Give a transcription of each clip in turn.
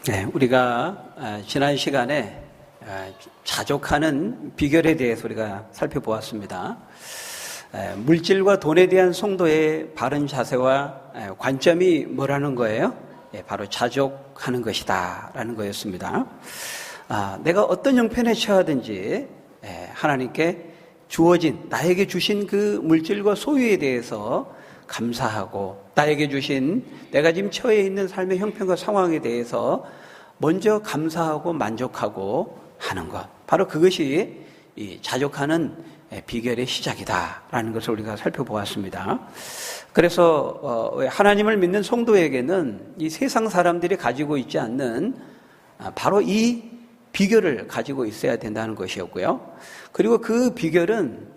네, 우리가 지난 시간에 자족하는 비결에 대해서 우리가 살펴보았습니다. 물질과 돈에 대한 성도의 바른 자세와 관점이 뭐라는 거예요? 바로 자족하는 것이다 라는 거였습니다. 내가 어떤 형편에 처하든지 하나님께 주어진, 나에게 주신 그 물질과 소유에 대해서 감사하고, 나에게 주신 내가 지금 처해 있는 삶의 형편과 상황에 대해서 먼저 감사하고 만족하고 하는 것, 바로 그것이 이 자족하는 비결의 시작이다라는 것을 우리가 살펴보았습니다. 그래서 하나님을 믿는 성도에게는 이 세상 사람들이 가지고 있지 않는 바로 이 비결을 가지고 있어야 된다는 것이었고요. 그리고 그 비결은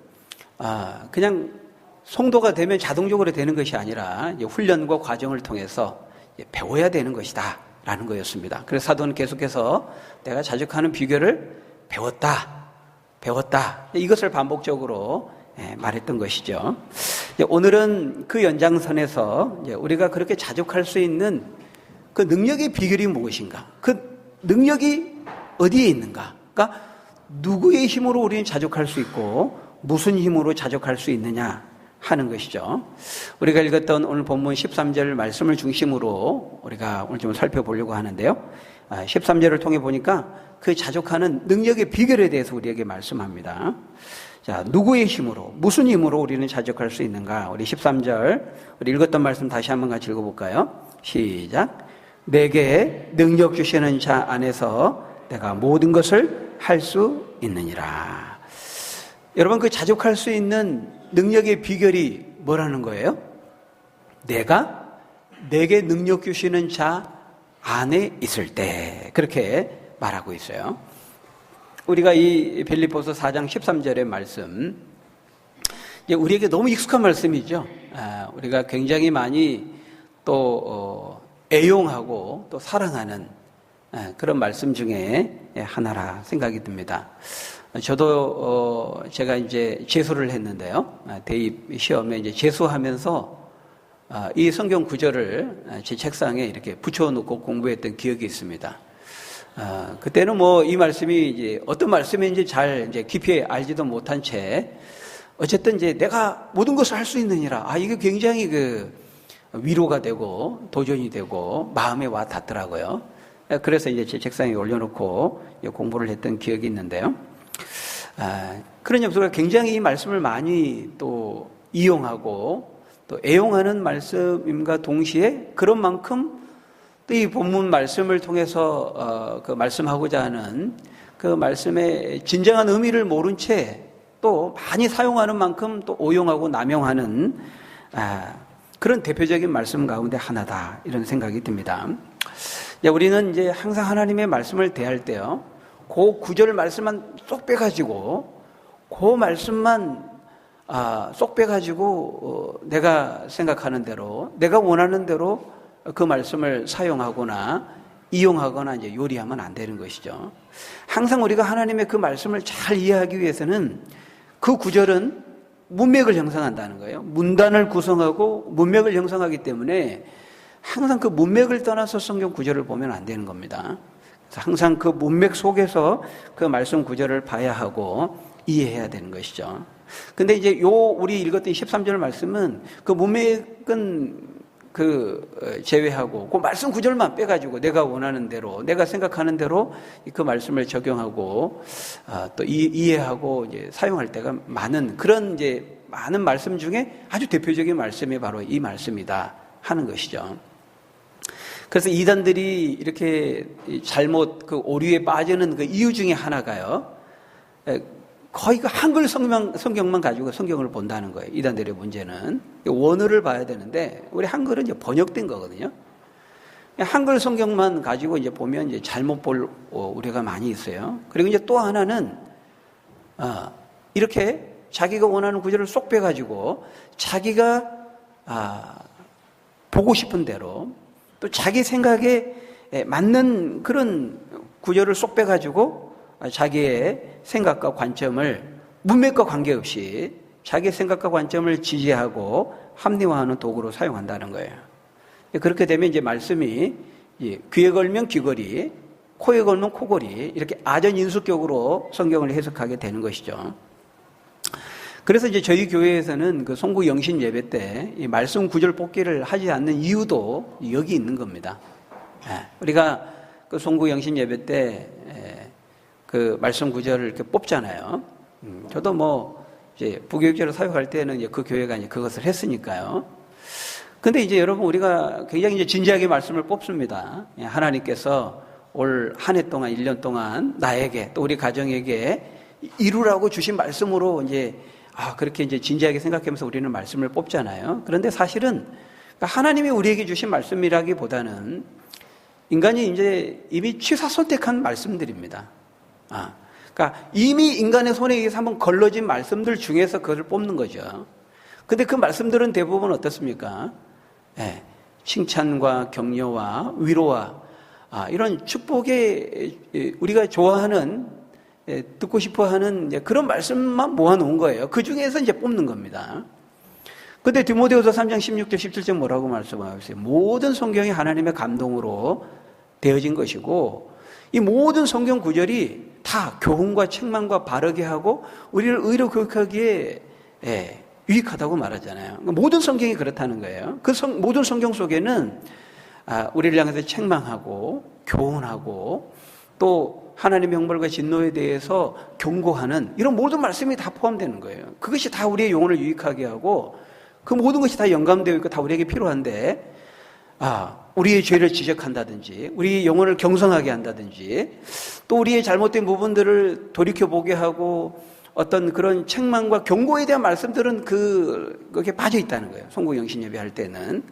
그냥 성도가 되면 자동적으로 되는 것이 아니라 훈련과 과정을 통해서 배워야 되는 것이다 라는 거였습니다. 그래서 사도는 계속해서 내가 자족하는 비결을 배웠다 이것을 반복적으로 말했던 것이죠. 오늘은 그 연장선에서 우리가 그렇게 자족할 수 있는 그 능력의 비결이 무엇인가, 그 능력이 어디에 있는가, 그러니까 누구의 힘으로 우리는 자족할 수 있고 무슨 힘으로 자족할 수 있느냐 하는 것이죠. 우리가 읽었던 오늘 본문 13절 말씀을 중심으로 우리가 오늘 좀 살펴보려고 하는데요. 13절을 통해 보니까 그 자족하는 능력의 비결에 대해서 우리에게 말씀합니다. 자, 누구의 힘으로, 무슨 힘으로 우리는 자족할 수 있는가? 우리 13절, 우리 읽었던 말씀 다시 한번 같이 읽어볼까요? 시작. 내게 능력 주시는 자 안에서 내가 모든 것을 할 수 있느니라. 여러분, 그 자족할 수 있는 능력의 비결이 뭐라는 거예요? 내게 능력 주시는 자 안에 있을 때, 그렇게 말하고 있어요. 우리가 이 빌립보서 4장 13절의 말씀, 우리에게 너무 익숙한 말씀이죠. 우리가 굉장히 많이 또 애용하고 또 사랑하는 그런 말씀 중에 하나라 생각이 듭니다. 저도 제가 이제 재수를 했는데요. 대입 시험에 이제 재수하면서 이 성경 구절을 제 책상에 이렇게 붙여놓고 공부했던 기억이 있습니다. 그때는 뭐 이 말씀이 이제 어떤 말씀인지 잘 이제 깊이 알지도 못한 채 어쨌든 이제 내가 모든 것을 할 수 있느니라. 이게 굉장히 그 위로가 되고 도전이 되고 마음에 와 닿더라고요. 그래서 이제 제 책상에 올려놓고 공부를 했던 기억이 있는데요. 그런 점에서 굉장히 이 말씀을 많이 또 이용하고 또 애용하는 말씀임과 동시에 그런 만큼 또 이 본문 말씀을 통해서 그 말씀하고자 하는 그 말씀의 진정한 의미를 모른 채 또 많이 사용하는 만큼 또 오용하고 남용하는 그런 대표적인 말씀 가운데 하나다, 이런 생각이 듭니다. 우리는 이제 항상 하나님의 말씀을 대할 때요, 그 구절 말씀만 쏙 빼가지고 그 말씀만 쏙 빼가지고 내가 생각하는 대로, 내가 원하는 대로 그 말씀을 사용하거나 이용하거나 이제 요리하면 안 되는 것이죠. 항상 우리가 하나님의 그 말씀을 잘 이해하기 위해서는 그 구절은 문맥을 형성한다는 거예요. 문단을 구성하고 문맥을 형성하기 때문에 항상 그 문맥을 떠나서 성경 구절을 보면 안 되는 겁니다. 그래서 항상 그 문맥 속에서 그 말씀 구절을 봐야 하고 이해해야 되는 것이죠. 근데 이제 우리 읽었던 13절 말씀은 그 문맥은 제외하고 그 말씀 구절만 빼가지고 내가 원하는 대로, 내가 생각하는 대로 그 말씀을 적용하고 또 이해하고 이제 사용할 때가 많은, 그런 이제 많은 말씀 중에 아주 대표적인 말씀이 바로 이 말씀이다 하는 것이죠. 그래서 이단들이 이렇게 잘못 그 오류에 빠지는 그 이유 중에 하나가요, 거의 그 한글 성경만 가지고 성경을 본다는 거예요. 이단들의 문제는 원어를 봐야 되는데 우리 한글은 이제 번역된 거거든요. 한글 성경만 가지고 이제 보면 이제 잘못 볼 우려가 많이 있어요. 그리고 이제 또 하나는 이렇게 자기가 원하는 구절을 쏙 빼가지고 자기가 보고 싶은 대로 또 자기 생각에 맞는 그런 구절을 쏙 빼가지고 자기의 생각과 관점을 문맥과 관계없이 자기의 생각과 관점을 지지하고 합리화하는 도구로 사용한다는 거예요. 그렇게 되면 이제 말씀이 귀에 걸면 귀걸이, 코에 걸면 코걸이, 이렇게 아전인수격으로 성경을 해석하게 되는 것이죠. 그래서 이제 저희 교회에서는 그 송구 영신 예배 때 이 말씀 구절 뽑기를 하지 않는 이유도 여기 있는 겁니다. 우리가 그 송구 영신 예배 때 그 말씀 구절을 이렇게 뽑잖아요. 저도 뭐 이제 부교육자로 사역할 때는 이제 그 교회가 이제 그것을 했으니까요. 근데 이제 여러분, 우리가 굉장히 이제 진지하게 말씀을 뽑습니다. 하나님께서 올 한 해 동안, 1년 동안 나에게 또 우리 가정에게 이루라고 주신 말씀으로 이제 그렇게 이제 진지하게 생각하면서 우리는 말씀을 뽑잖아요. 그런데 사실은 하나님이 우리에게 주신 말씀이라기보다는 인간이 이제 이미 취사선택한 말씀들입니다. 그러니까 이미 인간의 손에 의해서 한번 걸러진 말씀들 중에서 그것을 뽑는 거죠. 근데 그 말씀들은 대부분 어떻습니까? 칭찬과 격려와 위로와 이런 축복의 우리가 좋아하는, 듣고 싶어 하는 그런 말씀만 모아놓은 거예요. 그 중에서 이제 뽑는 겁니다. 근데 디모데후서 3장 16절 17절 뭐라고 말씀하고 있어요? 모든 성경이 하나님의 감동으로 되어진 것이고, 이 모든 성경 구절이 다 교훈과 책망과 바르게 하고 우리를 의로 교육하기에 유익하다고 말하잖아요. 모든 성경이 그렇다는 거예요. 그 모든 성경 속에는 우리를 향해서 책망하고 교훈하고 또 하나님의 형벌과 진노에 대해서 경고하는 이런 모든 말씀이 다 포함되는 거예요. 그것이 다 우리의 영혼을 유익하게 하고 그 모든 것이 다 연관되어 있고 다 우리에게 필요한데, 우리의 죄를 지적한다든지 우리의 영혼을 경성하게 한다든지 또 우리의 잘못된 부분들을 돌이켜보게 하고 어떤 그런 책망과 경고에 대한 말씀들은 거기에 빠져 있다는 거예요. 송구 영신 예배 할 때는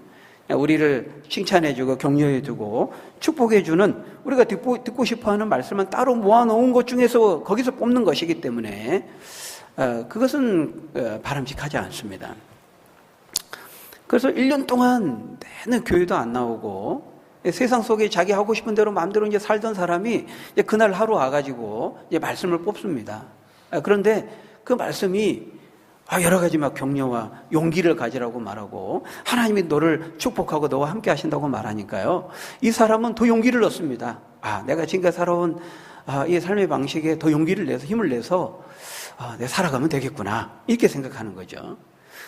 우리를 칭찬해주고 격려해주고 축복해주는, 우리가 듣고 싶어하는 말씀은 따로 모아놓은 것 중에서 거기서 뽑는 것이기 때문에 그것은 바람직하지 않습니다. 그래서 1년 동안 내내 교회도 안 나오고 세상 속에 자기 하고 싶은 대로 마음대로 이제 살던 사람이 이제 그날 하루 와가지고 이제 말씀을 뽑습니다. 그런데 그 말씀이 여러 가지 막 격려와 용기를 가지라고 말하고 하나님이 너를 축복하고 너와 함께 하신다고 말하니까요, 이 사람은 더 용기를 얻습니다. 내가 지금까지 살아온 이 삶의 방식에 더 용기를 내서 힘을 내서 내가 살아가면 되겠구나, 이렇게 생각하는 거죠.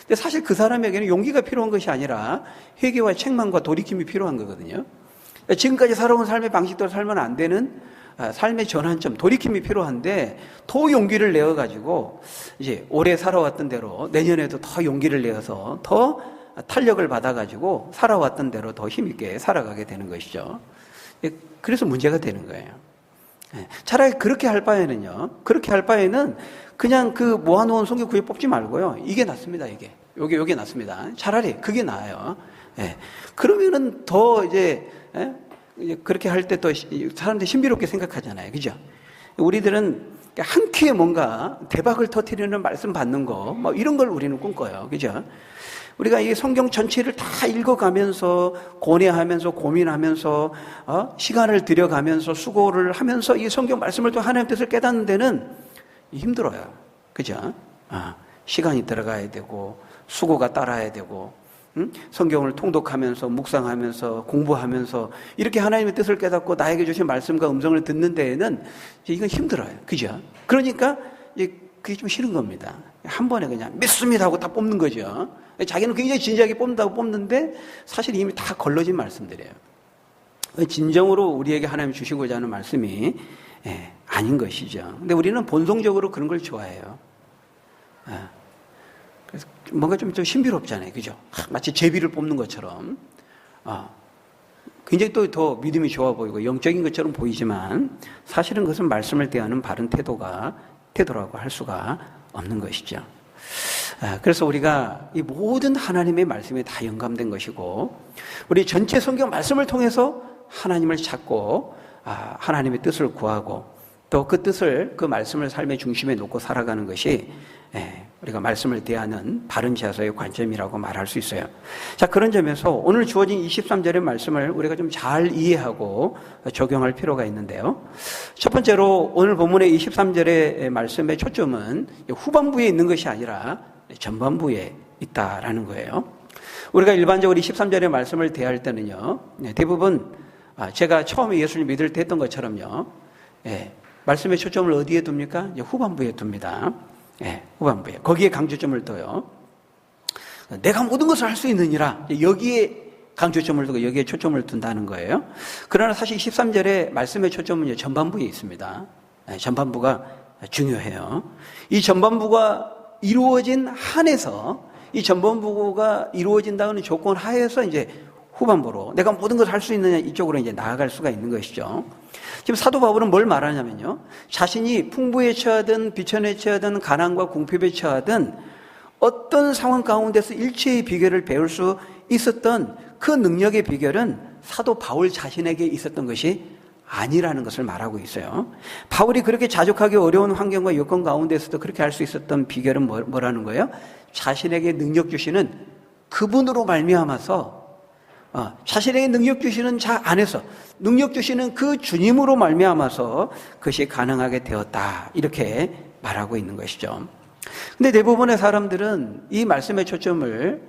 근데 사실 그 사람에게는 용기가 필요한 것이 아니라 회개와 책망과 돌이킴이 필요한 거거든요. 지금까지 살아온 삶의 방식대로 살면 안 되는 삶의 전환점, 돌이킴이 필요한데 더 용기를 내어가지고 이제 올해 살아왔던 대로 내년에도 더 용기를 내어서 더 탄력을 받아가지고 살아왔던 대로 더 힘있게 살아가게 되는 것이죠. 그래서 문제가 되는 거예요. 차라리 그렇게 할 바에는 그냥 그 모아놓은 성경 구절 뽑지 말고요, 이게 낫습니다. 요게 낫습니다. 차라리 그게 나아요. 그러면은 더 이제 그렇게 할 때 또 사람들이 신비롭게 생각하잖아요. 그죠? 우리들은 한 큐에 뭔가 대박을 터뜨리는 말씀 받는 거, 이런 걸 우리는 꿈꿔요. 그죠? 우리가 이 성경 전체를 다 읽어가면서 고뇌하면서 고민하면서 시간을 들여가면서 수고를 하면서 이 성경 말씀을 또 하나님의 뜻을 깨닫는 데는 힘들어요. 그죠? 시간이 들어가야 되고 수고가 따라야 되고 성경을 통독하면서 묵상하면서 공부하면서 이렇게 하나님의 뜻을 깨닫고 나에게 주신 말씀과 음성을 듣는 데에는 이건 힘들어요. 그죠? 그러니까 그게 좀 싫은 겁니다. 한 번에 그냥 믿습니다 하고 다 뽑는 거죠. 자기는 굉장히 진지하게 뽑는다고 뽑는데 사실 이미 다 걸러진 말씀들이에요. 진정으로 우리에게 하나님이 주시고자 하는 말씀이 아닌 것이죠. 근데 우리는 본성적으로 그런 걸 좋아해요. 그래서 뭔가 좀 신비롭잖아요. 그죠? 마치 제비를 뽑는 것처럼. 굉장히 또 더 믿음이 좋아 보이고 영적인 것처럼 보이지만 사실은 그것은 말씀을 대하는 바른 태도라고 할 수가 없는 것이죠. 그래서 우리가 이 모든 하나님의 말씀이 다 영감된 것이고 우리 전체 성경 말씀을 통해서 하나님을 찾고 하나님의 뜻을 구하고 또 그 뜻을, 그 말씀을 삶의 중심에 놓고 살아가는 것이 우리가 말씀을 대하는 바른 자세의 관점이라고 말할 수 있어요. 자, 그런 점에서 오늘 주어진 23절의 말씀을 우리가 좀 잘 이해하고 적용할 필요가 있는데요. 첫 번째로 오늘 본문의 23절의 말씀의 초점은 후반부에 있는 것이 아니라 전반부에 있다라는 거예요. 우리가 일반적으로 23절의 말씀을 대할 때는요, 대부분 제가 처음에 예수를 믿을 때 했던 것처럼요. 예, 말씀의 초점을 어디에 둡니까? 이제 후반부에 둡니다. 예, 후반부에. 거기에 강조점을 둬요. 내가 모든 것을 할 수 있느니라. 여기에 강조점을 두고 여기에 초점을 둔다는 거예요. 그러나 사실 13절에 말씀의 초점은 전반부에 있습니다. 예, 전반부가 중요해요. 이 전반부가 이루어진 한에서, 이 전반부가 이루어진다는 조건 하에서 이제 후반부로 내가 모든 것을 할 수 있느냐, 이쪽으로 이제 나아갈 수가 있는 것이죠. 지금 사도 바울은 뭘 말하냐면요. 자신이 풍부에 처하든 비천에 처하든 가난과 궁핍에 처하든 어떤 상황 가운데서 일체의 비결을 배울 수 있었던 그 능력의 비결은 사도 바울 자신에게 있었던 것이 아니라는 것을 말하고 있어요. 바울이 그렇게 자족하게 어려운 환경과 여건 가운데서도 그렇게 할 수 있었던 비결은 뭐라는 거예요? 자신에게 능력 주시는 그분으로 말미암아서, 자신에게 능력 주시는 자 안에서, 능력 주시는 그 주님으로 말미암아서 그것이 가능하게 되었다, 이렇게 말하고 있는 것이죠. 근데 대부분의 사람들은 이 말씀의 초점을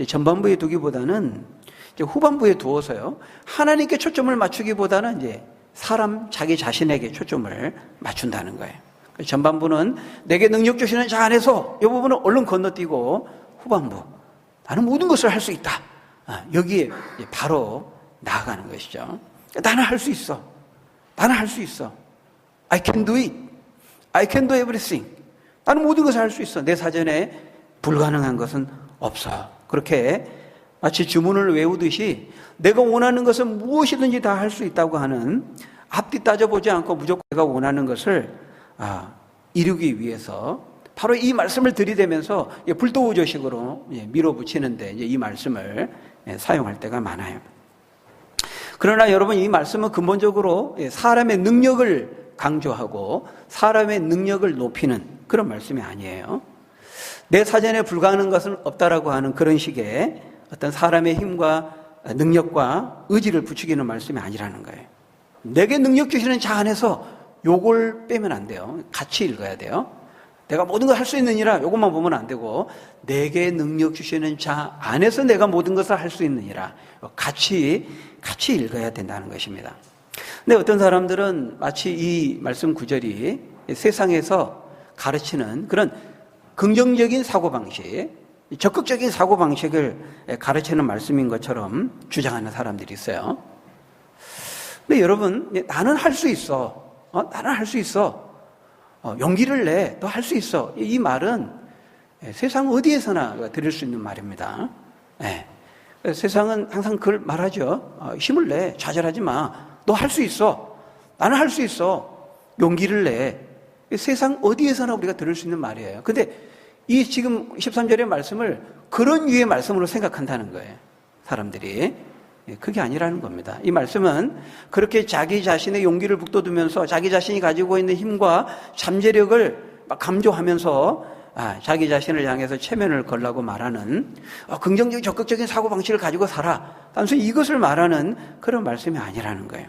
전반부에 두기보다는 이제 후반부에 두어서요, 하나님께 초점을 맞추기보다는 이제 사람 자기 자신에게 초점을 맞춘다는 거예요. 전반부는 내게 능력 주시는 자 안에서, 이 부분은 얼른 건너뛰고 후반부, 나는 모든 것을 할 수 있다, 여기에 바로 나아가는 것이죠. 나는 할 수 있어. 나는 할 수 있어. I can do it. I can do everything. 나는 모든 것을 할 수 있어. 내 사전에 불가능한 것은 없어. 그렇게 마치 주문을 외우듯이 내가 원하는 것은 무엇이든지 다 할 수 있다고 하는, 앞뒤 따져보지 않고 무조건 내가 원하는 것을 이루기 위해서 바로 이 말씀을 들이대면서 불도우조식으로 밀어붙이는데 이제 이 말씀을 사용할 때가 많아요. 그러나 여러분, 이 말씀은 근본적으로 사람의 능력을 강조하고 사람의 능력을 높이는 그런 말씀이 아니에요. 내 사전에 불가능한 것은 없다라고 하는 그런 식의 어떤 사람의 힘과 능력과 의지를 부추기는 말씀이 아니라는 거예요. 내게 능력 주시는 자 안에서 요걸 빼면 안 돼요. 같이 읽어야 돼요. 내가 모든 걸 할 수 있느니라, 요것만 보면 안 되고, 내게 능력 주시는 자 안에서 내가 모든 것을 할 수 있느니라, 같이 읽어야 된다는 것입니다. 근데 어떤 사람들은 마치 이 말씀 구절이 세상에서 가르치는 그런 긍정적인 사고방식, 적극적인 사고방식을 가르치는 말씀인 것처럼 주장하는 사람들이 있어요. 근데 여러분, 나는 할 수 있어. 나는 할 수 있어. 용기를 내. 너 할 수 있어. 이 말은 세상 어디에서나 들을 수 있는 말입니다. 세상은 항상 그걸 말하죠. 힘을 내. 좌절하지 마. 너 할 수 있어. 나는 할 수 있어. 용기를 내. 세상 어디에서나 우리가 들을 수 있는 말이에요. 근데 이 지금 13절의 말씀을 그런 류의 말씀으로 생각한다는 거예요. 사람들이. 그게 아니라는 겁니다. 이 말씀은 그렇게 자기 자신의 용기를 북돋우면서 자기 자신이 가지고 있는 힘과 잠재력을 막 강조하면서 자기 자신을 향해서 체면을 걸라고 말하는 긍정적인 적극적인 사고방식을 가지고 살아, 단순히 이것을 말하는 그런 말씀이 아니라는 거예요.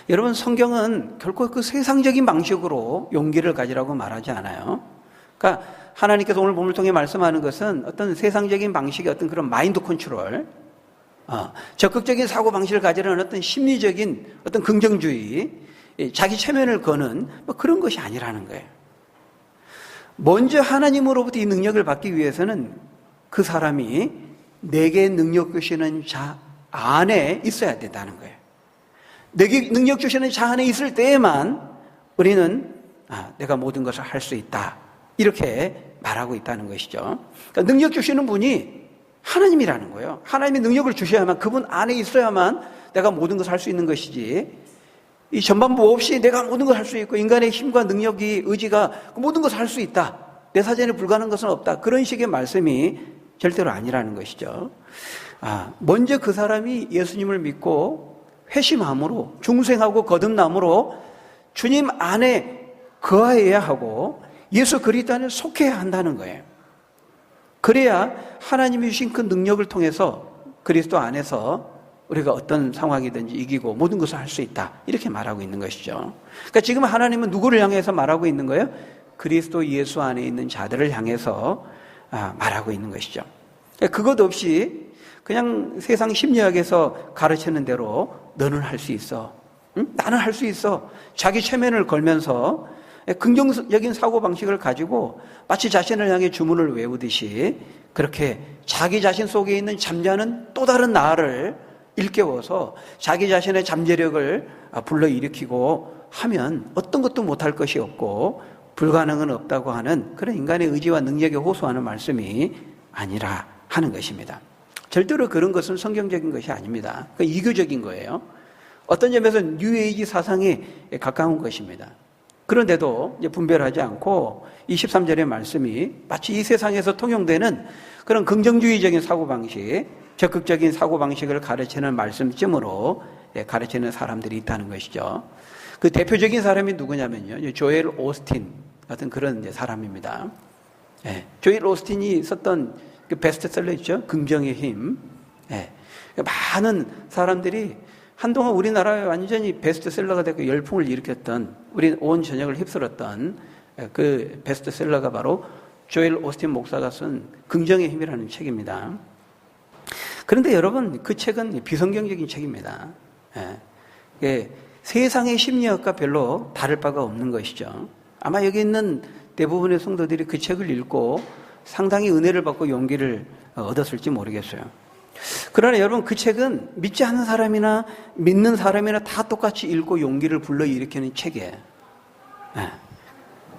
여러분, 성경은 결코 그 세상적인 방식으로 용기를 가지라고 말하지 않아요. 그러니까 하나님께서 오늘 본문을 통해 말씀하는 것은 어떤 세상적인 방식의 어떤 그런 마인드 컨트롤, 적극적인 사고방식을 가지려는 어떤 심리적인 어떤 긍정주의, 자기 체면을 거는 그런 것이 아니라는 거예요. 먼저 하나님으로부터 이 능력을 받기 위해서는 그 사람이 내게 능력 주시는 자 안에 있어야 된다는 거예요. 내게 능력 주시는 자 안에 있을 때에만 우리는 내가 모든 것을 할 수 있다, 이렇게 말하고 있다는 것이죠. 그러니까 능력 주시는 분이 하나님이라는 거예요. 하나님이 능력을 주셔야만, 그분 안에 있어야만 내가 모든 것을 할 수 있는 것이지, 이 전반부 없이 내가 모든 것을 할 수 있고 인간의 힘과 능력이, 의지가 모든 것을 할 수 있다, 내 사전에 불가능한 것은 없다, 그런 식의 말씀이 절대로 아니라는 것이죠. 먼저 그 사람이 예수님을 믿고 회심함으로, 중생하고 거듭남으로 주님 안에 거하여야 하고 예수 그리스도 안에 속해야 한다는 거예요. 그래야 하나님이 주신 그 능력을 통해서 그리스도 안에서 우리가 어떤 상황이든지 이기고 모든 것을 할 수 있다, 이렇게 말하고 있는 것이죠. 그러니까 지금 하나님은 누구를 향해서 말하고 있는 거예요? 그리스도 예수 안에 있는 자들을 향해서 말하고 있는 것이죠. 그것 없이 그냥 세상 심리학에서 가르치는 대로 너는 할 수 있어. 응? 나는 할 수 있어. 자기 체면을 걸면서 긍정적인 사고방식을 가지고 마치 자신을 향해 주문을 외우듯이 그렇게 자기 자신 속에 있는 잠자는 또 다른 나를 일깨워서 자기 자신의 잠재력을 불러일으키고 하면 어떤 것도 못할 것이 없고 불가능은 없다고 하는 그런 인간의 의지와 능력에 호소하는 말씀이 아니라 하는 것입니다. 절대로 그런 것은 성경적인 것이 아닙니다. 이교적인 거예요. 어떤 점에서 뉴에이지 사상에 가까운 것입니다. 그런데도 분별하지 않고 이 13절의 말씀이 마치 이 세상에서 통용되는 그런 긍정주의적인 사고방식, 적극적인 사고방식을 가르치는 말씀쯤으로 가르치는 사람들이 있다는 것이죠. 그 대표적인 사람이 누구냐면요, 조엘 오스틴 같은 그런 사람입니다. 조엘 오스틴이 썼던 그 베스트셀러 있죠, 긍정의 힘. 많은 사람들이 한동안 우리나라에 완전히 베스트셀러가 되고 열풍을 일으켰던, 우리 온 전역을 휩쓸었던 그 베스트셀러가 바로 조엘 오스틴 목사가 쓴 긍정의 힘이라는 책입니다. 그런데 여러분, 그 책은 비성경적인 책입니다. 세상의 심리학과 별로 다를 바가 없는 것이죠. 아마 여기 있는 대부분의 성도들이 그 책을 읽고 상당히 은혜를 받고 용기를 얻었을지 모르겠어요. 그러나 여러분, 그 책은 믿지 않는 사람이나 믿는 사람이나 다 똑같이 읽고 용기를 불러일으키는 책이에요.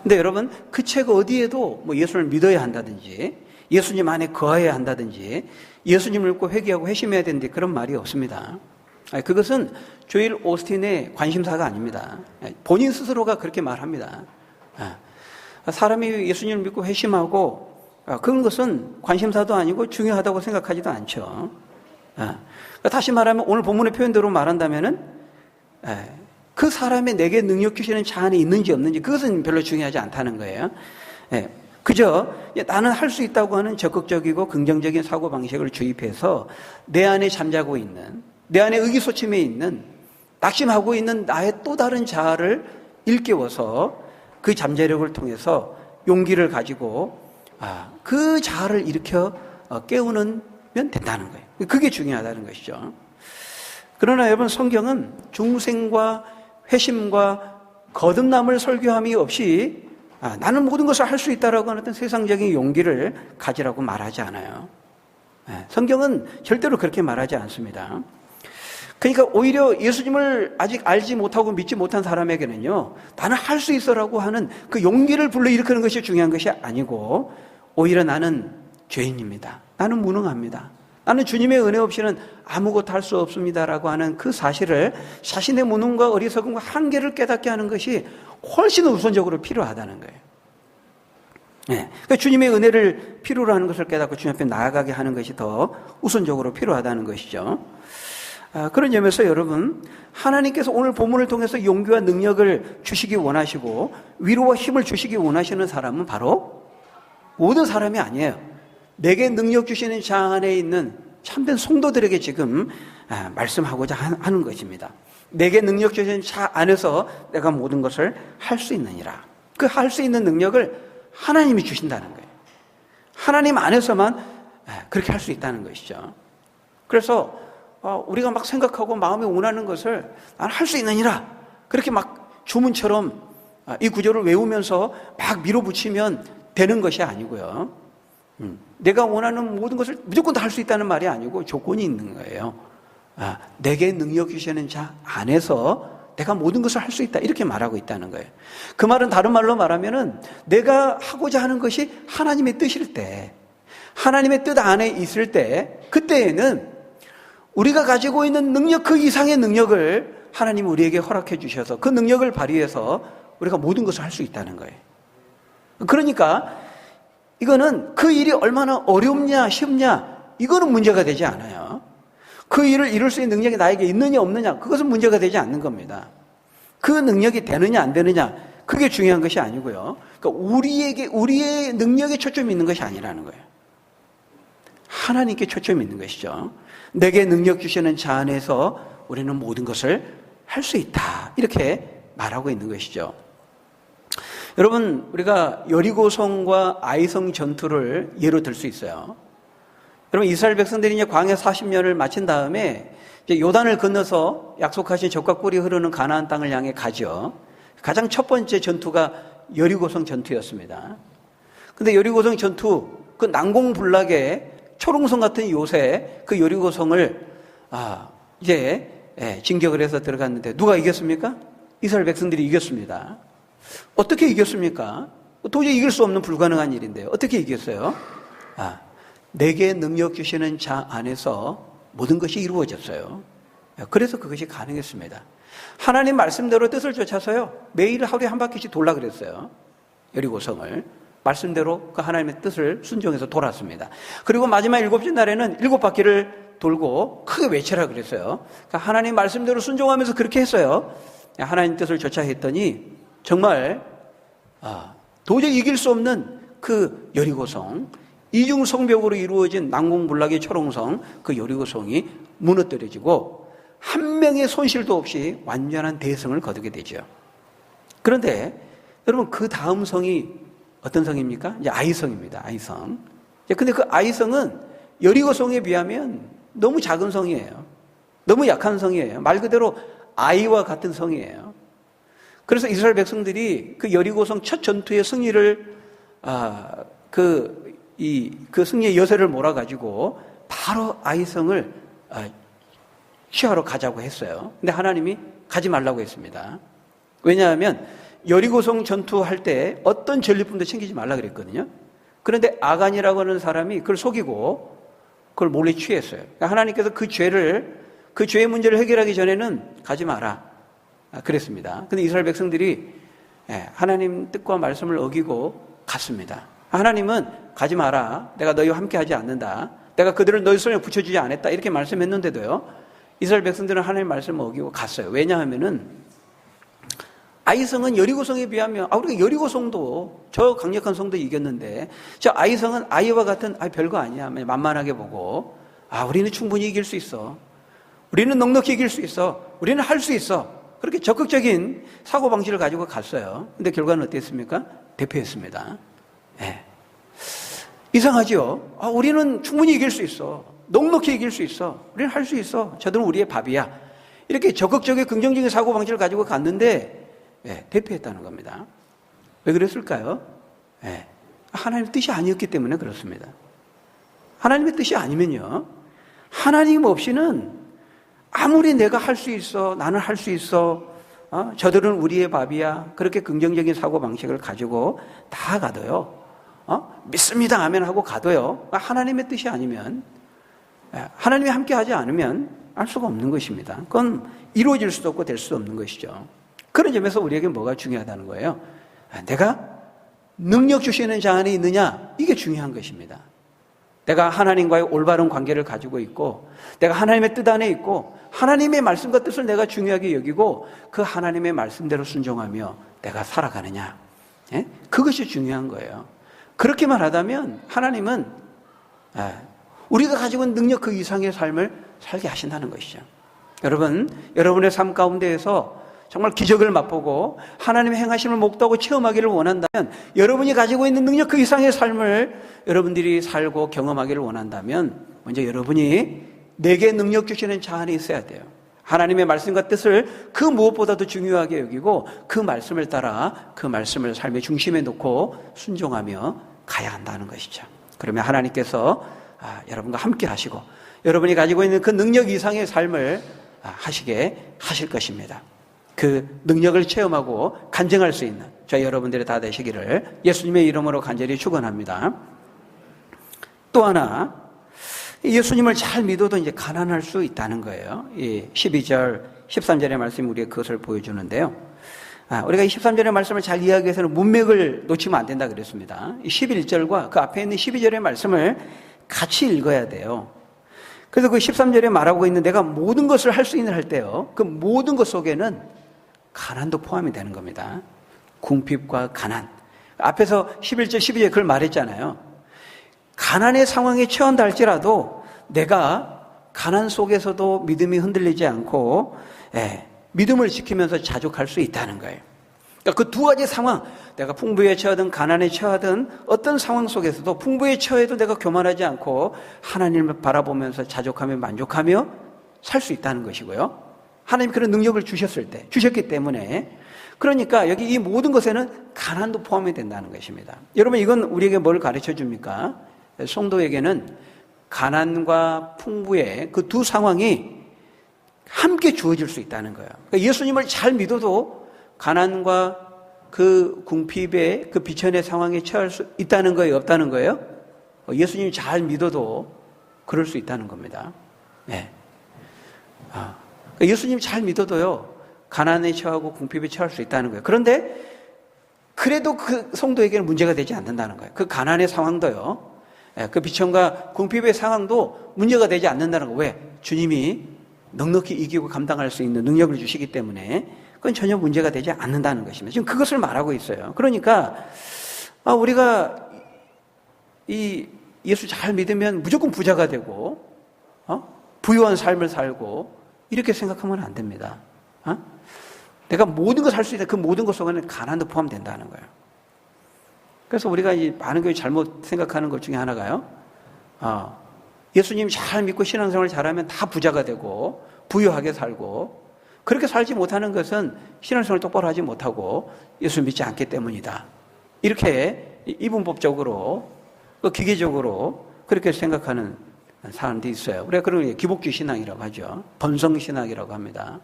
근데 여러분, 그 책 어디에도 뭐 예수를 믿어야 한다든지 예수님 안에 거해야 한다든지 예수님을 믿고 회개하고 회심해야 되는데 그런 말이 없습니다. 그것은 조엘 오스틴의 관심사가 아닙니다. 본인 스스로가 그렇게 말합니다. 사람이 예수님을 믿고 회심하고 그런 것은 관심사도 아니고 중요하다고 생각하지도 않죠. 다시 말하면 오늘 본문의 표현대로 말한다면은 그 사람의 내게 능력 주시는 자 안에 있는지 없는지 그것은 별로 중요하지 않다는 거예요. 그저 나는 할 수 있다고 하는 적극적이고 긍정적인 사고방식을 주입해서 내 안에 잠자고 있는, 내 안에 의기소침해 있는, 낙심하고 있는 나의 또 다른 자아를 일깨워서 그 잠재력을 통해서 용기를 가지고 그 자아를 일으켜 깨우면 된다는 거예요. 그게 중요하다는 것이죠. 그러나 여러분, 성경은 중생과 회심과 거듭남을 설교함이 없이 나는 모든 것을 할 수 있다라고 하는 어떤 세상적인 용기를 가지라고 말하지 않아요. 성경은 절대로 그렇게 말하지 않습니다. 그러니까 오히려 예수님을 아직 알지 못하고 믿지 못한 사람에게는요, 나는 할 수 있어라고 하는 그 용기를 불러일으키는 것이 중요한 것이 아니고 오히려 나는 죄인입니다. 나는 무능합니다. 나는 주님의 은혜 없이는 아무것도 할 수 없습니다라고 하는 그 사실을, 자신의 무능과 어리석음과 한계를 깨닫게 하는 것이 훨씬 우선적으로 필요하다는 거예요. 그러니까 주님의 은혜를 필요로 하는 것을 깨닫고 주님 앞에 나아가게 하는 것이 더 우선적으로 필요하다는 것이죠. 그런 점에서 여러분, 하나님께서 오늘 본문을 통해서 용기와 능력을 주시기 원하시고 위로와 힘을 주시기 원하시는 사람은 바로 모든 사람이 아니에요. 내게 능력 주시는 자 안에 있는 참된 성도들에게 지금 말씀하고자 하는 것입니다. 내게 능력 주시는 자 안에서 내가 모든 것을 할 수 있느니라. 그 할 수 있는 능력을 하나님이 주신다는 거예요. 하나님 안에서만 그렇게 할 수 있다는 것이죠. 그래서 우리가 막 생각하고 마음에 원하는 것을 난 할 수 있느니라, 그렇게 막 주문처럼 이 구절을 외우면서 막 밀어붙이면 되는 것이 아니고요. 내가 원하는 모든 것을 무조건 다 할 수 있다는 말이 아니고 조건이 있는 거예요. 내게 능력 주시는 자 안에서 내가 모든 것을 할 수 있다, 이렇게 말하고 있다는 거예요. 그 말은 다른 말로 말하면은 내가 하고자 하는 것이 하나님의 뜻일 때, 하나님의 뜻 안에 있을 때, 그때에는 우리가 가지고 있는 능력 그 이상의 능력을 하나님이 우리에게 허락해 주셔서 그 능력을 발휘해서 우리가 모든 것을 할 수 있다는 거예요. 그러니까 이거는 그 일이 얼마나 어렵냐 쉽냐 이거는 문제가 되지 않아요. 그 일을 이룰 수 있는 능력이 나에게 있느냐 없느냐 그것은 문제가 되지 않는 겁니다. 그 능력이 되느냐 안 되느냐 그게 중요한 것이 아니고요. 그러니까 우리의 능력에 초점이 있는 것이 아니라는 거예요. 하나님께 초점이 있는 것이죠. 내게 능력 주시는 자 안에서 우리는 모든 것을 할 수 있다, 이렇게 말하고 있는 것이죠. 여러분, 우리가 여리고성과 아이성 전투를 예로 들 수 있어요. 그러면 이스라엘 백성들이 이제 광야 40년을 마친 다음에 이제 요단을 건너서 약속하신 젖과 꿀이 흐르는 가나안 땅을 향해 가죠. 가장 첫 번째 전투가 여리고성 전투였습니다. 근데 여리고성 전투, 그 난공불락의 초롱성 같은 요새 그 여리고성을 이제 진격을 해서 들어갔는데 누가 이겼습니까? 이스라엘 백성들이 이겼습니다. 어떻게 이겼습니까? 도저히 이길 수 없는 불가능한 일인데요. 어떻게 이겼어요? 내게 능력 주시는 자 안에서 모든 것이 이루어졌어요. 그래서 그것이 가능했습니다. 하나님 말씀대로 뜻을 쫓아서요. 매일 하루에 한 바퀴씩 돌라 그랬어요. 여리고성을. 말씀대로 그 하나님의 뜻을 순종해서 돌았습니다. 그리고 마지막 7째 날에는 7바퀴를 돌고 크게 외치라 그랬어요. 그러니까 하나님 말씀대로 순종하면서 그렇게 했어요. 하나님 뜻을 쫓아 했더니 정말 도저히 이길 수 없는 그 여리고성, 이중 성벽으로 이루어진 난공불락의 초롱성, 그 여리고성이 무너뜨려지고 한 명의 손실도 없이 완전한 대성을 거두게 되죠. 그런데 여러분 그 다음 성이 어떤 성입니까? 이제 아이성입니다. 아이성. 근데 그 아이성은 여리고성에 비하면 너무 작은 성이에요. 너무 약한 성이에요. 말 그대로 아이와 같은 성이에요. 그래서 이스라엘 백성들이 그 여리고성 첫 전투의 승리를 그 승리의 여세를 몰아가지고 바로 아이성을 취하러 가자고 했어요. 근데 하나님이 가지 말라고 했습니다. 왜냐하면 여리고성 전투할 때 어떤 전리품도 챙기지 말라 그랬거든요. 그런데 아간이라고 하는 사람이 그걸 속이고 그걸 몰래 취했어요. 그러니까 하나님께서 그 죄의 문제를 해결하기 전에는 가지 마라 그랬습니다. 근데 이스라엘 백성들이 하나님 뜻과 말씀을 어기고 갔습니다. 하나님은 가지 마라. 내가 너희와 함께 하지 않는다. 내가 그들을 너희 손에 붙여주지 않았다. 이렇게 말씀했는데도요. 이스라엘 백성들은 하나님 말씀을 어기고 갔어요. 왜냐하면은 아이성은 여리고성에 비하면 우리가 여리고성도 저 강력한 성도 이겼는데 저 아이성은 아이와 같은 별거 아니야. 만만하게 보고 우리는 충분히 이길 수 있어. 우리는 넉넉히 이길 수 있어. 우리는 할 수 있어. 그렇게 적극적인 사고방식을 가지고 갔어요. 근데 결과는 어땠습니까? 대패했습니다. 이상하죠? 우리는 충분히 이길 수 있어. 넉넉히 이길 수 있어. 우리는 할 수 있어. 저들은 우리의 밥이야. 이렇게 적극적인 긍정적인 사고방식을 가지고 갔는데 대패했다는 겁니다. 왜 그랬을까요? 하나님의 뜻이 아니었기 때문에 그렇습니다. 하나님의 뜻이 아니면요. 하나님 없이는 아무리 내가 할 수 있어, 나는 할 수 있어, 저들은 우리의 밥이야. 그렇게 긍정적인 사고방식을 가지고 다 가도요. 믿습니다 하면 하고 가도요. 하나님의 뜻이 아니면, 하나님이 함께 하지 않으면 알 수가 없는 것입니다. 그건 이루어질 수도 없고 될 수도 없는 것이죠. 그런 점에서 우리에게 뭐가 중요하다는 거예요? 내가 능력 주시는 자 안에 있느냐? 이게 중요한 것입니다. 내가 하나님과의 올바른 관계를 가지고 있고 내가 하나님의 뜻 안에 있고 하나님의 말씀과 뜻을 내가 중요하게 여기고 그 하나님의 말씀대로 순종하며 내가 살아가느냐? 그것이 중요한 거예요. 그렇게만 하다면 하나님은 우리가 가지고 있는 능력 그 이상의 삶을 살게 하신다는 것이죠. 여러분, 여러분의 삶 가운데에서 정말 기적을 맛보고 하나님의 행하심을 목도하고 체험하기를 원한다면 여러분이 가지고 있는 능력 그 이상의 삶을 여러분들이 살고 경험하기를 원한다면 먼저 여러분이 내게 능력 주시는 자 안에 있어야 돼요. 하나님의 말씀과 뜻을 그 무엇보다도 중요하게 여기고 그 말씀을 따라 그 말씀을 삶의 중심에 놓고 순종하며 가야 한다는 것이죠. 그러면 하나님께서 여러분과 함께 하시고 여러분이 가지고 있는 그 능력 이상의 삶을 하시게 하실 것입니다. 그 능력을 체험하고 간증할 수 있는 저희 여러분들이 다 되시기를 예수님의 이름으로 간절히 축원합니다. 또 하나, 예수님을 잘 믿어도 이제 가난할 수 있다는 거예요. 이 12절, 13절의 말씀이 우리에게 그것을 보여주는데요. 우리가 이 13절의 말씀을 잘 이해하기 위해서는 문맥을 놓치면 안 된다 그랬습니다. 이 11절과 그 앞에 있는 12절의 말씀을 같이 읽어야 돼요. 그래서 그 13절에 말하고 있는 내가 모든 것을 할 수 있는 할 때요. 그 모든 것 속에는 가난도 포함이 되는 겁니다. 궁핍과 가난. 앞에서 11절, 12절 그걸 말했잖아요. 가난의 상황에 처한다 할지라도 내가 가난 속에서도 믿음이 흔들리지 않고 믿음을 지키면서 자족할 수 있다는 거예요. 그러니까 그 두 가지 상황, 내가 풍부에 처하든 가난에 처하든 어떤 상황 속에서도 풍부에 처해도 내가 교만하지 않고 하나님을 바라보면서 자족하며 만족하며 살 수 있다는 것이고요. 하나님 그런 능력을 주셨기 때문에, 그러니까 여기 이 모든 것에는 가난도 포함이 된다는 것입니다. 여러분, 이건 우리에게 뭘 가르쳐 줍니까? 성도에게는 가난과 풍부의 그 두 상황이 함께 주어질 수 있다는 거예요. 그러니까 예수님을 잘 믿어도 가난과 그 궁핍의 그 비천의 상황에 처할 수 있다는 거예요, 없다는 거예요? 예수님 잘 믿어도 그럴 수 있다는 겁니다. 네. 그러니까 예수님 잘 믿어도요, 가난에 처하고 궁핍에 처할 수 있다는 거예요. 그런데 그래도 그 성도에게는 문제가 되지 않는다는 거예요. 그 가난의 상황도요, 그 비천과 궁핍의 상황도 문제가 되지 않는다는 거예요. 왜? 주님이 넉넉히 이기고 감당할 수 있는 능력을 주시기 때문에 그건 전혀 문제가 되지 않는다는 것입니다. 지금 그것을 말하고 있어요. 그러니까 우리가 이 예수 잘 믿으면 무조건 부자가 되고 부유한 삶을 살고 이렇게 생각하면 안 됩니다. 내가 모든 걸 살 수 있다. 그 모든 것 속에는 가난도 포함된다는 거예요. 그래서 우리가 이 많은 교회 잘못 생각하는 것 중에 하나가요, 예수님 잘 믿고 신앙생활 잘하면 다 부자가 되고 부유하게 살고, 그렇게 살지 못하는 것은 신앙생활 똑바로 하지 못하고 예수 믿지 않기 때문이다. 이렇게 이분법적으로 기계적으로 그렇게 생각하는 사람들이 있어요. 우리가 그런 걸 기복주의 신앙이라고 하죠. 번성신앙이라고 합니다.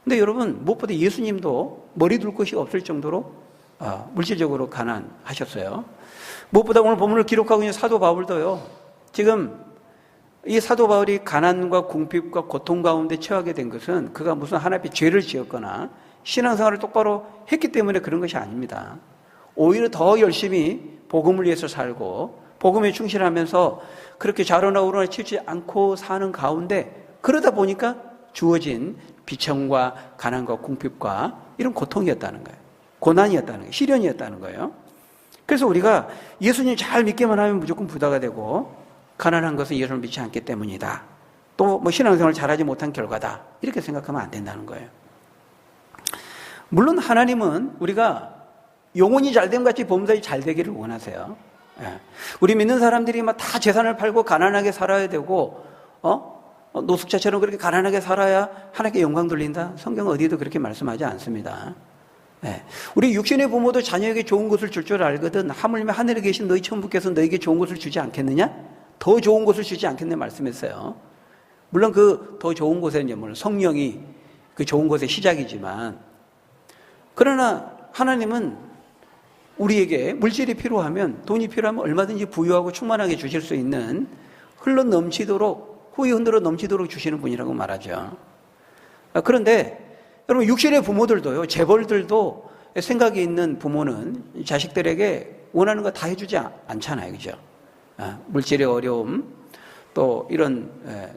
근데 여러분, 무엇보다 예수님도 머리 둘 곳이 없을 정도로 물질적으로 가난하셨어요. 무엇보다 오늘 본문을 기록하고 있는 사도 바울도요, 지금 이 사도 바울이 가난과 궁핍과 고통 가운데 처하게 된 것은 그가 무슨 하나님의 죄를 지었거나 신앙생활을 똑바로 했기 때문에 그런 것이 아닙니다. 오히려 더 열심히 복음을 위해서 살고 복음에 충실하면서 그렇게 좌로나 우로나 치우치 않고 사는 가운데, 그러다 보니까 주어진 비천과 가난과 궁핍과 이런 고통이었다는 거예요. 고난이었다는 거예요. 시련이었다는 거예요. 그래서 우리가 예수님 잘 믿기만 하면 무조건 부자가 되고 가난한 것은 예수를 믿지 않기 때문이다. 또 신앙생활을 잘하지 못한 결과다. 이렇게 생각하면 안 된다는 거예요. 물론 하나님은 우리가 영혼이 잘됨 같이 범사에 잘 되기를 원하세요. 우리 믿는 사람들이 막 다 재산을 팔고 가난하게 살아야 되고, 노숙자처럼 그렇게 가난하게 살아야 하나님께 영광 돌린다? 성경은 어디에도 그렇게 말씀하지 않습니다. 우리 육신의 부모도 자녀에게 좋은 것을 줄 줄 알거든 하물며 하늘에 계신 너희 천부께서 너에게 좋은 것을 주지 않겠느냐? 더 좋은 것을 주지 않겠느냐 말씀했어요. 물론 그 더 좋은 곳에는 물론 성령이 그 좋은 것의 시작이지만, 그러나 하나님은 우리에게 물질이 필요하면, 돈이 필요하면 얼마든지 부유하고 충만하게 주실 수 있는, 흘러 넘치도록, 후에 흔들어 넘치도록 주시는 분이라고 말하죠. 그런데 여러분, 육신의 부모들도요, 재벌들도 생각이 있는 부모는 자식들에게 원하는 거 다 해주지 않잖아요. 그죠? 물질의 어려움, 또 이런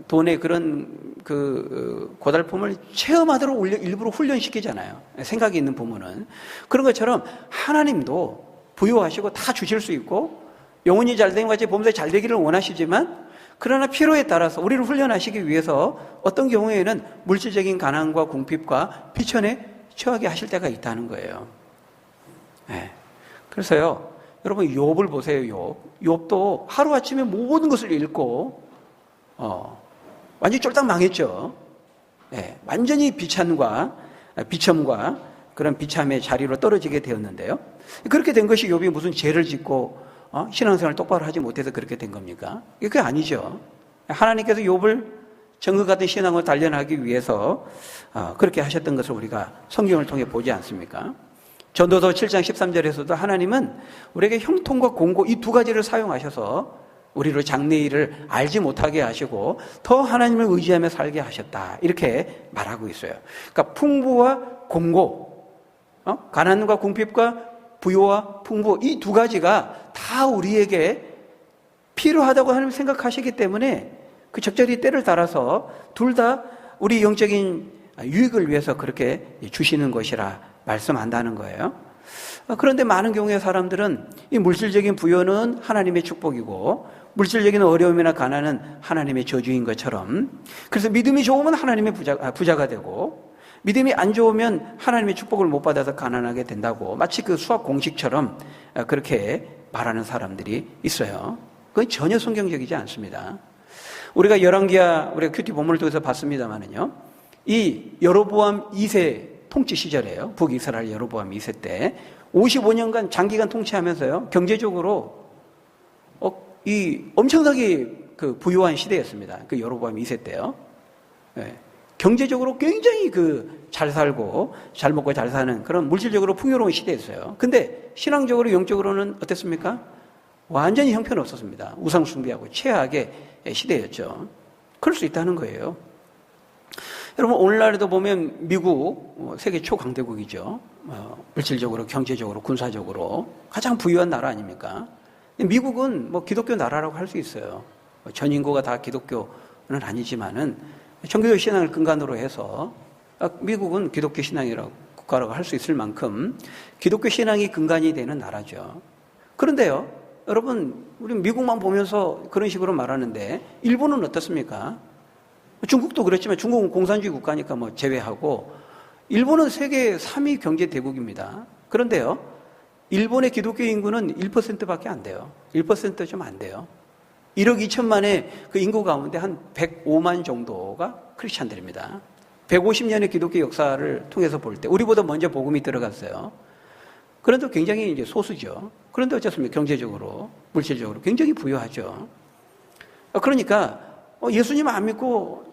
돈의 그런 그 고달픔을 체험하도록 일부러 훈련시키잖아요. 생각이 있는 부모는. 그런 것처럼 하나님도 부유하시고 다 주실 수 있고 영혼이 잘된 것같이 범사에 잘 되기를 원하시지만, 그러나 필요에 따라서 우리를 훈련하시기 위해서 어떤 경우에는 물질적인 가난과 궁핍과 비천에 처하게 하실 때가 있다는 거예요. 그래서요, 여러분 욥을 보세요. 욥도 하루아침에 모든 것을 잃고 완전히 쫄딱 망했죠. 완전히 비천과 그런 비참의 자리로 떨어지게 되었는데요. 그렇게 된 것이 욥이 무슨 죄를 짓고 신앙생활을 똑바로 하지 못해서 그렇게 된 겁니까? 그게 아니죠. 하나님께서 욥을 정글 같은 신앙을 단련하기 위해서 그렇게 하셨던 것을 우리가 성경을 통해 보지 않습니까? 전도서 7장 13절에서도 하나님은 우리에게 형통과 공고 이 두 가지를 사용하셔서 우리를 장래일을 알지 못하게 하시고 더 하나님을 의지하며 살게 하셨다. 이렇게 말하고 있어요. 그러니까 풍부와 공고, 가난과 궁핍과 부유와 풍부, 이 두 가지가 다 우리에게 필요하다고 하나님 생각하시기 때문에 그 적절히 때를 따라서 둘 다 우리 영적인 유익을 위해서 그렇게 주시는 것이라 말씀한다는 거예요. 그런데 많은 경우에 사람들은 이 물질적인 부여는 하나님의 축복이고 물질적인 어려움이나 가난은 하나님의 저주인 것처럼, 그래서 믿음이 좋으면 하나님의 부자가 되고 믿음이 안 좋으면 하나님의 축복을 못 받아서 가난하게 된다고 마치 그 수학 공식처럼 그렇게 말하는 사람들이 있어요. 그건 전혀 성경적이지 않습니다. 우리가 열왕기야 우리가 큐티 본문을 통해서 봤습니다만은요, 이 여로보암 2세 통치 시절에요. 북이스라엘 여로보암 2세 때 55년간 장기간 통치하면서요, 경제적으로 이 엄청나게 그 부유한 시대였습니다. 그 여로보암 2세 때요. 네. 경제적으로 굉장히 잘 살고 잘 먹고 잘 사는 그런 물질적으로 풍요로운 시대였어요. 근데 신앙적으로 영적으로는 어땠습니까? 완전히 형편없었습니다. 우상 숭배하고 최악의 시대였죠. 그럴 수 있다는 거예요. 여러분, 오늘날에도 보면 미국 세계 초강대국이죠. 물질적으로, 경제적으로, 군사적으로 가장 부유한 나라 아닙니까? 미국은 기독교 나라라고 할 수 있어요. 전 인구가 다 기독교는 아니지만은 청교도 신앙을 근간으로 해서 미국은 기독교 신앙이라고 국가라고 할 수 있을 만큼 기독교 신앙이 근간이 되는 나라죠. 그런데요, 여러분, 우리 미국만 보면서 그런 식으로 말하는데 일본은 어떻습니까? 중국도 그렇지만 중국은 공산주의 국가니까 제외하고 일본은 세계 3위 경제 대국입니다. 그런데요, 일본의 기독교 인구는 1%밖에 안 돼요. 1% 좀 안 돼요. 1억 2천만의 그 인구 가운데 한 105만 정도가 크리스찬들입니다. 150년의 기독교 역사를 통해서 볼 때 우리보다 먼저 복음이 들어갔어요. 그런데 굉장히 이제 소수죠. 그런데 어쨌습니까? 경제적으로, 물질적으로 굉장히 부유하죠. 그러니까 예수님 안 믿고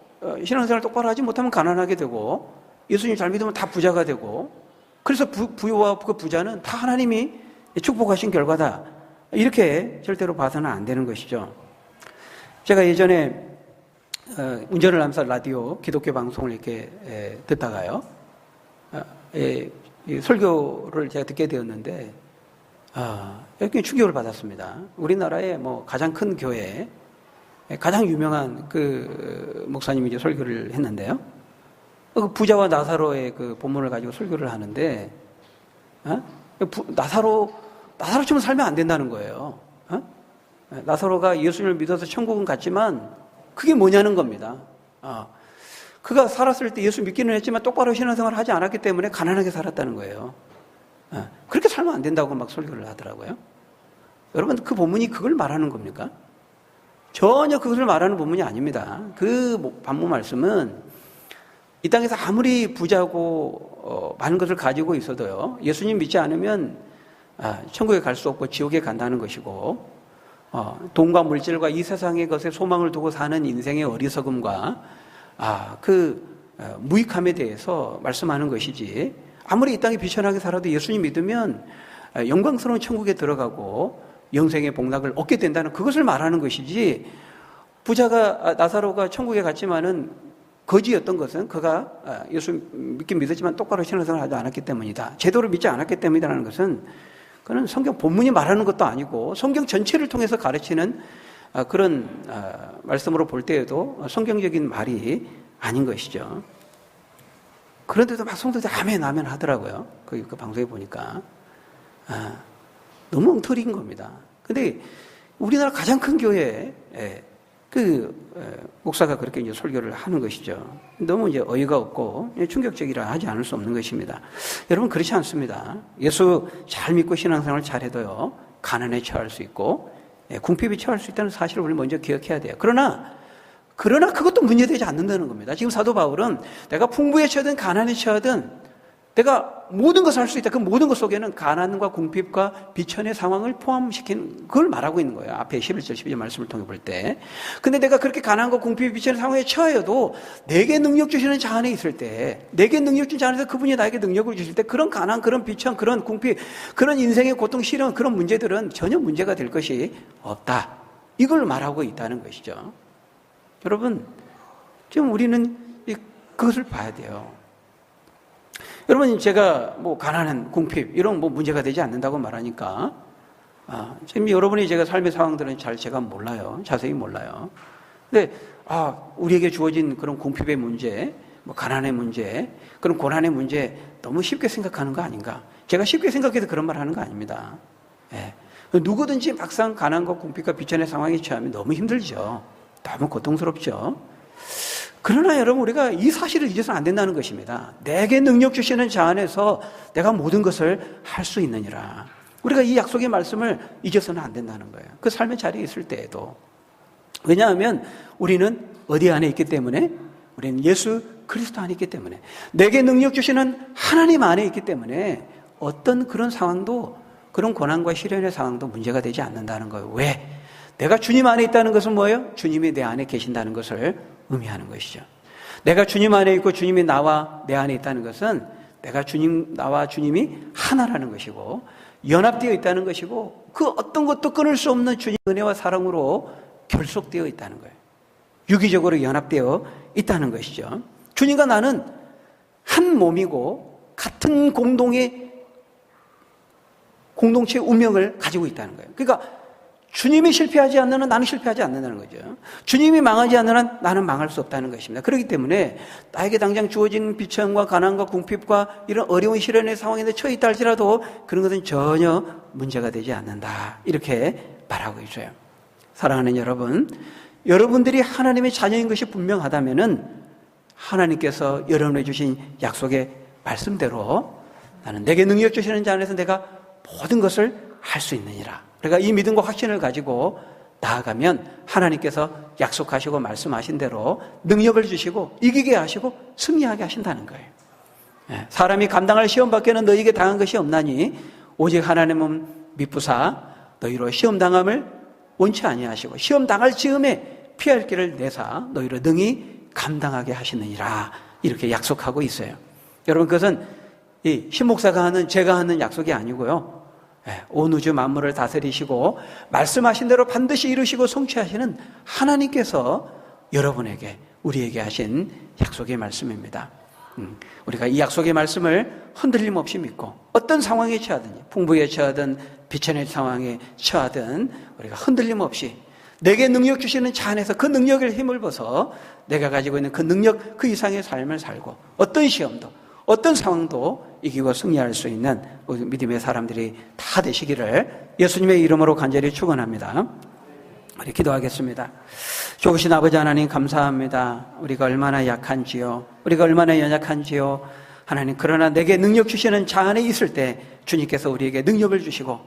신앙생활 똑바로 하지 못하면 가난하게 되고, 예수님 잘 믿으면 다 부자가 되고, 그래서 부유와 그 부자는 다 하나님이 축복하신 결과다. 이렇게 절대로 봐서는 안 되는 것이죠. 제가 예전에 운전을 하면서 라디오 기독교 방송을 이렇게 듣다가요, 이 설교를 제가 듣게 되었는데 굉장히 충격을 받았습니다. 우리나라의 가장 큰 교회, 가장 유명한 그 목사님이 이제 설교를 했는데요, 그 부자와 나사로의 그 본문을 가지고 설교를 하는데 나사로처럼 살면 안 된다는 거예요. 나사로가 예수님을 믿어서 천국은 갔지만 그게 뭐냐는 겁니다. 그가 살았을 때 예수 믿기는 했지만 똑바로 신앙생활을 하지 않았기 때문에 가난하게 살았다는 거예요. 그렇게 살면 안 된다고 막 설교를 하더라고요. 여러분, 그 본문이 그걸 말하는 겁니까? 전혀 그것을 말하는 본문이 아닙니다. 그 반문 말씀은 이 땅에서 아무리 부자고 많은 것을 가지고 있어도요, 예수님 믿지 않으면 천국에 갈 수 없고 지옥에 간다는 것이고, 돈과 물질과 이 세상의 것에 소망을 두고 사는 인생의 어리석음과 무익함에 대해서 말씀하는 것이지, 아무리 이 땅에 비천하게 살아도 예수님 믿으면 영광스러운 천국에 들어가고 영생의 복락을 얻게 된다는 그것을 말하는 것이지, 부자가 나사로가 천국에 갔지만은 거지였던 것은 그가 예수 믿긴 믿었지만 똑바로 신앙생활을 하지 않았기 때문이다, 제대로 믿지 않았기 때문이라는 것은 그는 성경 본문이 말하는 것도 아니고 성경 전체를 통해서 가르치는 그런 말씀으로 볼 때에도 성경적인 말이 아닌 것이죠. 그런데도 막 성도들이 아멘 아멘 하더라고요. 그 방송에 보니까 너무 엉터리인 겁니다. 근데 우리나라 가장 큰 교회에 목사가 그렇게 이제 설교를 하는 것이죠. 너무 이제 어이가 없고 충격적이라 하지 않을 수 없는 것입니다. 여러분, 그렇지 않습니다. 예수 잘 믿고 신앙생활 잘해도요, 가난에 처할 수 있고 궁핍에 처할 수 있다는 사실을 우리 먼저 기억해야 돼요. 그러나 그것도 문제되지 않는다는 겁니다. 지금 사도 바울은 내가 풍부에 처하든 가난에 처하든 내가 모든 것을 할 수 있다. 그 모든 것 속에는 가난과 궁핍과 비천의 상황을 포함시키는 그걸 말하고 있는 거예요. 앞에 11절 12절 말씀을 통해 볼 때. 근데 내가 그렇게 가난과 궁핍, 비천의 상황에 처해도 내게 능력 주시는 자 안에 있을 때, 내게 능력 주신 자 안에서 그분이 나에게 능력을 주실 때, 그런 가난, 그런 비천, 그런 궁핍, 그런 인생의 고통, 시련, 그런 문제들은 전혀 문제가 될 것이 없다. 이걸 말하고 있다는 것이죠. 여러분, 지금 우리는 그것을 봐야 돼요. 여러분, 제가 가난한 궁핍 이런 문제가 되지 않는다고 말하니까 지금 여러분이 제가 삶의 상황들은 제가 몰라요. 자세히 몰라요. 근데 우리에게 주어진 그런 궁핍의 문제, 가난의 문제, 그런 고난의 문제 너무 쉽게 생각하는 거 아닌가? 제가 쉽게 생각해서 그런 말 하는 거 아닙니다. 누구든지 막상 가난과 궁핍과 비천의 상황에 처하면 너무 힘들죠. 너무 고통스럽죠. 그러나 여러분, 우리가 이 사실을 잊어서는 안 된다는 것입니다. 내게 능력 주시는 자 안에서 내가 모든 것을 할 수 있느니라. 우리가 이 약속의 말씀을 잊어서는 안 된다는 거예요. 그 삶의 자리에 있을 때에도. 왜냐하면 우리는 어디 안에 있기 때문에? 우리는 예수 그리스도 안에 있기 때문에, 내게 능력 주시는 하나님 안에 있기 때문에 어떤 그런 상황도, 그런 고난과 시련의 상황도 문제가 되지 않는다는 거예요. 왜? 내가 주님 안에 있다는 것은 뭐예요? 주님이 내 안에 계신다는 것을 의미하는 것이죠. 내가 주님 안에 있고 주님이 나와 내 안에 있다는 것은 내가 나와 주님이 하나라는 것이고, 연합되어 있다는 것이고, 그 어떤 것도 끊을 수 없는 주님의 은혜와 사랑으로 결속되어 있다는 거예요. 유기적으로 연합되어 있다는 것이죠. 주님과 나는 한 몸이고 같은 공동체의 운명을 가지고 있다는 거예요. 그러니까 주님이 실패하지 않는 한 나는 실패하지 않는다는 거죠. 주님이 망하지 않는 한 나는 망할 수 없다는 것입니다. 그렇기 때문에 나에게 당장 주어진 비천과 가난과 궁핍과 이런 어려운 시련의 상황에 처해 있다 할지라도 그런 것은 전혀 문제가 되지 않는다, 이렇게 말하고 있어요. 사랑하는 여러분, 여러분들이 하나님의 자녀인 것이 분명하다면은 하나님께서 여러분에게 주신 약속의 말씀대로 나는 내게 능력 주시는 자 안에서 내가 모든 것을 할 수 있느니라. 그러니까 이 믿음과 확신을 가지고 나아가면 하나님께서 약속하시고 말씀하신 대로 능력을 주시고 이기게 하시고 승리하게 하신다는 거예요. 사람이 감당할 시험 밖에는 너희에게 당한 것이 없나니 오직 하나님은 미쁘사 너희로 시험 당함을 원치 아니하시고 시험 당할 즈음에 피할 길을 내사 너희로 능히 감당하게 하시느니라, 이렇게 약속하고 있어요. 여러분, 그것은 이 신목사가 하는, 제가 하는 약속이 아니고요, 온 우주 만물을 다스리시고 말씀하신 대로 반드시 이루시고 성취하시는 하나님께서 여러분에게, 우리에게 하신 약속의 말씀입니다. 우리가 이 약속의 말씀을 흔들림 없이 믿고 어떤 상황에 처하든지, 풍부에 처하든 비천의 상황에 처하든 우리가 흔들림 없이 내게 능력 주시는 자 안에서 그 능력을 힘을 벗어 내가 가지고 있는 그 능력, 그 이상의 삶을 살고 어떤 시험도, 어떤 상황도 이기고 승리할 수 있는 우리 믿음의 사람들이 다 되시기를 예수님의 이름으로 간절히 축원합니다. 우리 기도하겠습니다. 좋으신 아버지 하나님, 감사합니다. 우리가 얼마나 약한지요, 우리가 얼마나 연약한지요. 하나님, 그러나 내게 능력 주시는 자 안에 있을 때 주님께서 우리에게 능력을 주시고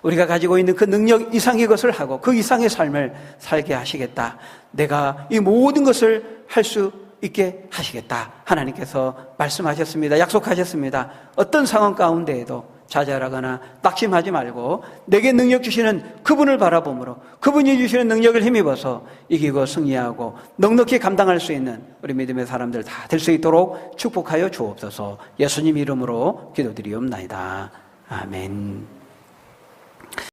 우리가 가지고 있는 그 능력 이상의 것을 하고 그 이상의 삶을 살게 하시겠다, 내가 이 모든 것을 할 수 있게 하시겠다, 하나님께서 말씀하셨습니다. 약속하셨습니다. 어떤 상황 가운데에도 좌절하거나 낙심하지 말고 내게 능력 주시는 그분을 바라보므로 그분이 주시는 능력을 힘입어서 이기고 승리하고 넉넉히 감당할 수 있는 우리 믿음의 사람들 다 될 수 있도록 축복하여 주옵소서. 예수님 이름으로 기도드리옵나이다. 아멘.